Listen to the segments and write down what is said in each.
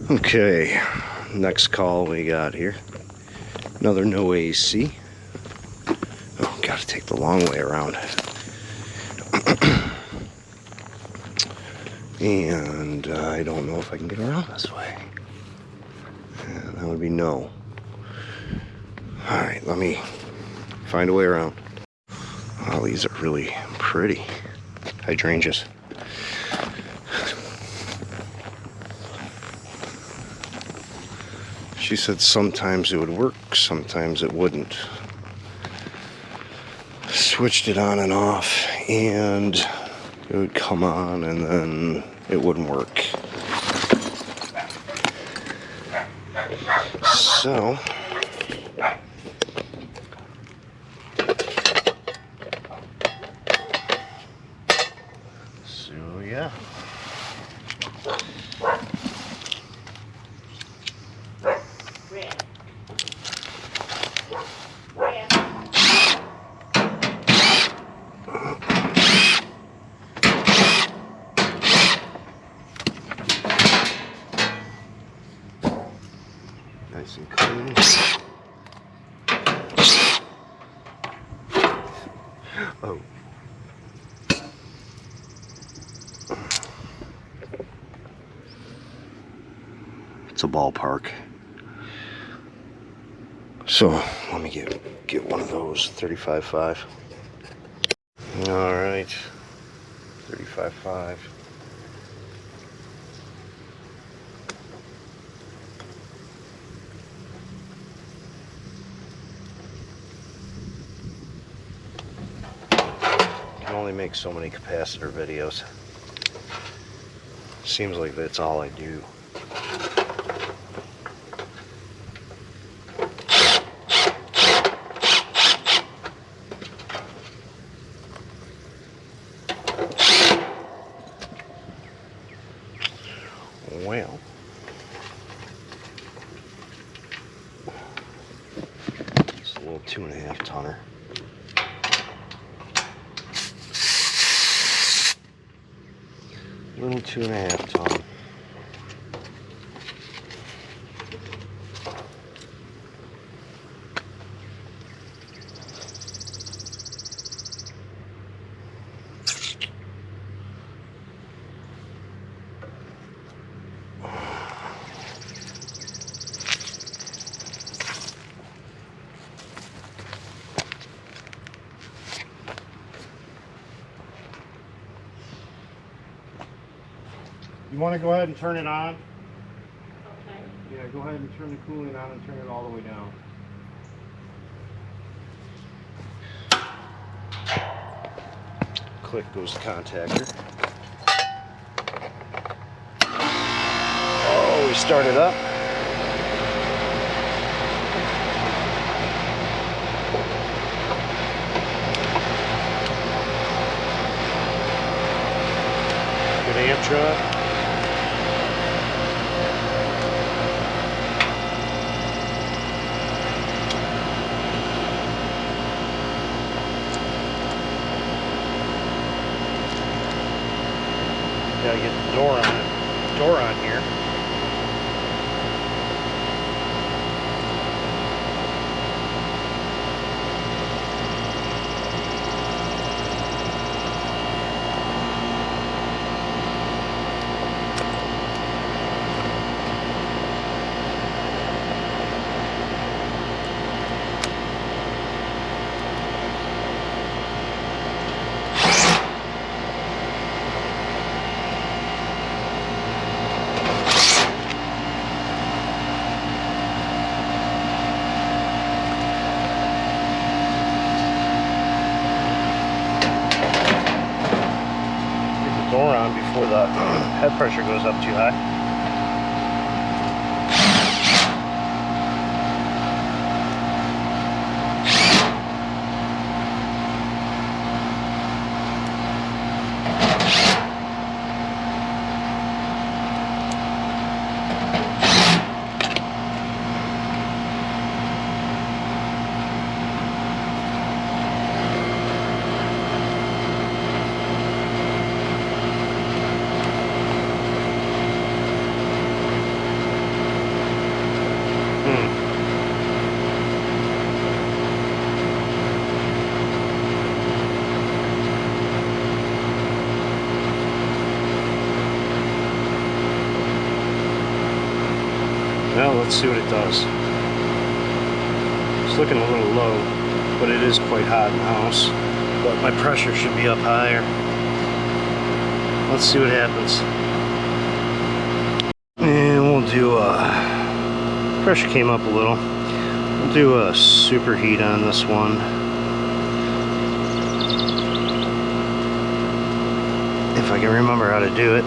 Okay, next call we got here. Another no AC. Oh, gotta take the long way around. And I don't know if I can get around this way. Yeah, that would be no. Alright, let me find a way around. Oh, these are really pretty hydrangeas. She said sometimes it would work, sometimes it wouldn't. Switched it on and off, and it would come on, and then it wouldn't work. So, yeah. Nice and clean. Oh. It's a ballpark. So let me get one of those 35.5. All right, 35.5. Can only make so many capacitor videos. Seems like that's all I do. Well, it's a little 2.5 tonner. Little 2.5 ton. You want to go ahead and turn it on? Okay. Yeah, go ahead and turn the cooling on and turn it all the way down. Click goes the contactor. Oh, we started up. Good amp truck. Gotta get the door on here. Door on before the head pressure goes up too high. Well, let's see what it does. It's looking a little low, but it is quite hot in the house. But my pressure should be up higher. Let's see what happens. And we'll do pressure came up a little. We'll do a superheat on this one. If I can remember how to do it.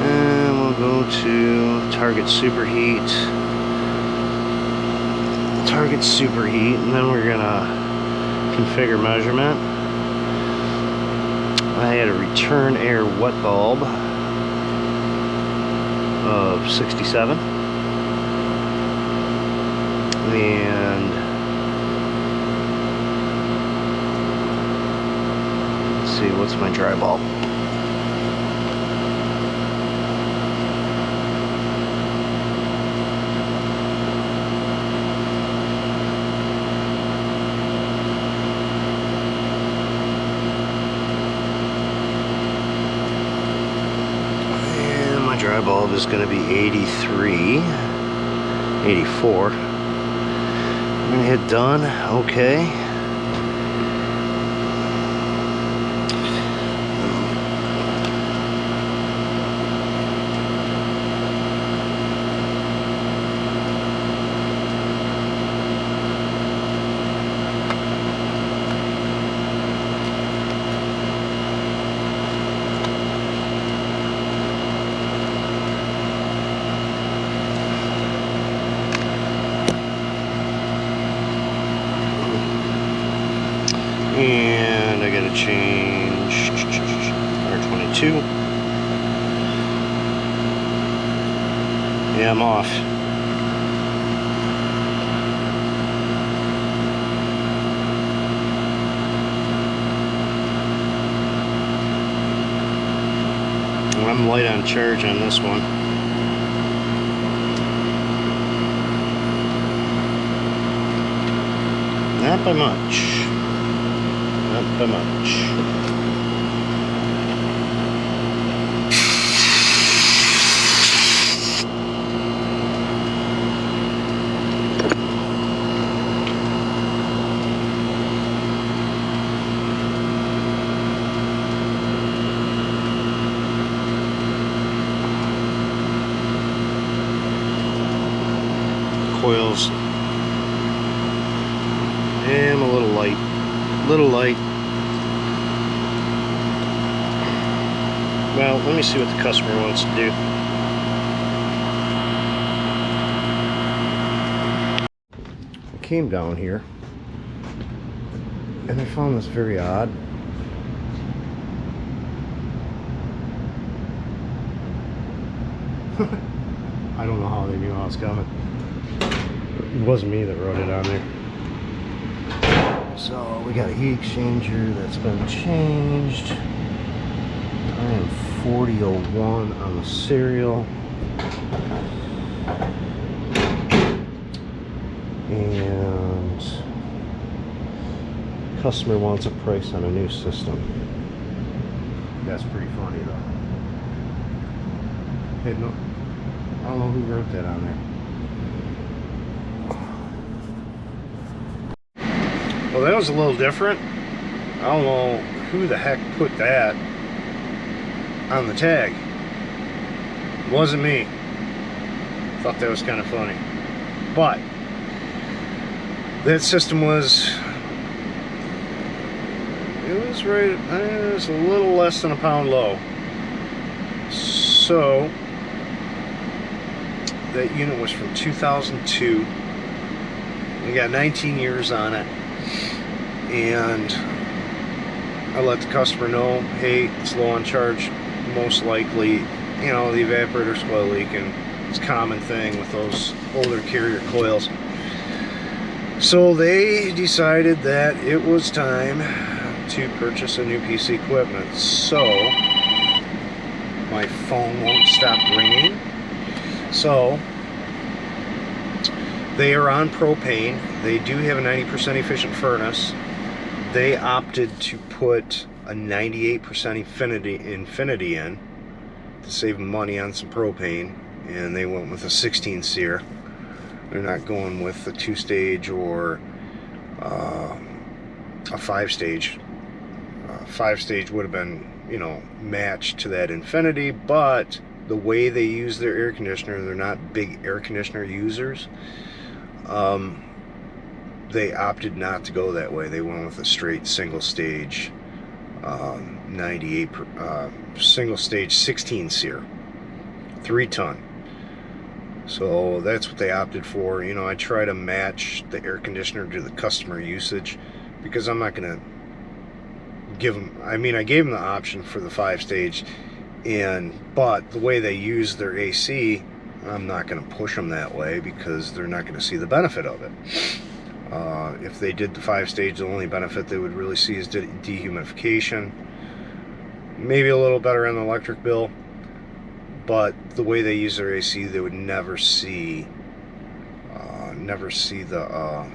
And we'll go to target superheat. Target superheat, and then we're gonna configure measurement. I had a return air wet bulb of 67, and let's see, what's my dry bulb? Dry bulb is going to be 83, 84. I'm going to hit done. Okay. And I gotta change R22. Yeah, I'm off. I'm light on charge on this one. Not by much. Not by much. Coils. And I'm a little light. Little light. Well, let me see what the customer wants to do. I came down here and I found this very odd. I don't know how they knew I was coming. It wasn't me that wrote it on there. So we got a heat exchanger that's been changed. I am 4001 on the serial. And customer wants a price on a new system. That's pretty funny though. Hey, no, I don't know who wrote that on there. Well, that was a little different. I don't know who the heck put that on the tag. It wasn't me. Thought that was kind of funny. But that system was, it was right, it was a little less than a pound low. So that unit was from 2002. We got 19 years on it. And I let the customer know, hey, it's low on charge, most likely, you know, the evaporator's coil leaking. It's a common thing with those older carrier coils. So they decided that it was time to purchase a new piece of equipment. So my phone won't stop ringing. So they are on propane. They do have a 90% efficient furnace. They opted to put a 98% infinity in to save money on some propane, and they went with a 16 seer. They're not going with a 2-stage or a 5-stage. 5-stage would have been, you know, matched to that infinity, but the way they use their air conditioner, they're not big air conditioner users. They opted not to go that way. They went with a straight single stage 98 single stage 16 seer, 3-ton. So that's what they opted for. You know, I try to match the air conditioner to the customer usage, because I'm not gonna give them, I mean, I gave them the option for the 5-stage, but the way they use their AC, I'm not going to push them that way, because they're not going to see the benefit of it. If they did the 5-stage, the only benefit they would really see is dehumidification, maybe a little better on the electric bill, but the way they use their AC, they would never see the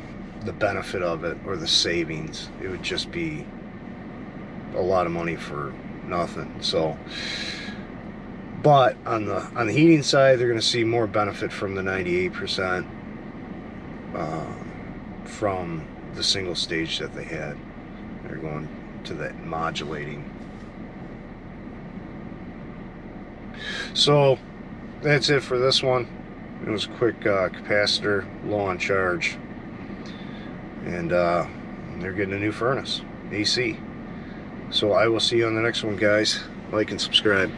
benefit of it or the savings. It would just be a lot of money for nothing. So, but on the heating side, they're going to see more benefit from the 98% from the single stage that they had. They're going to that modulating. So that's it for this one. It was a quick capacitor, low on charge, and they're getting a new furnace, AC. So I will see you on the next one, guys. Like and subscribe.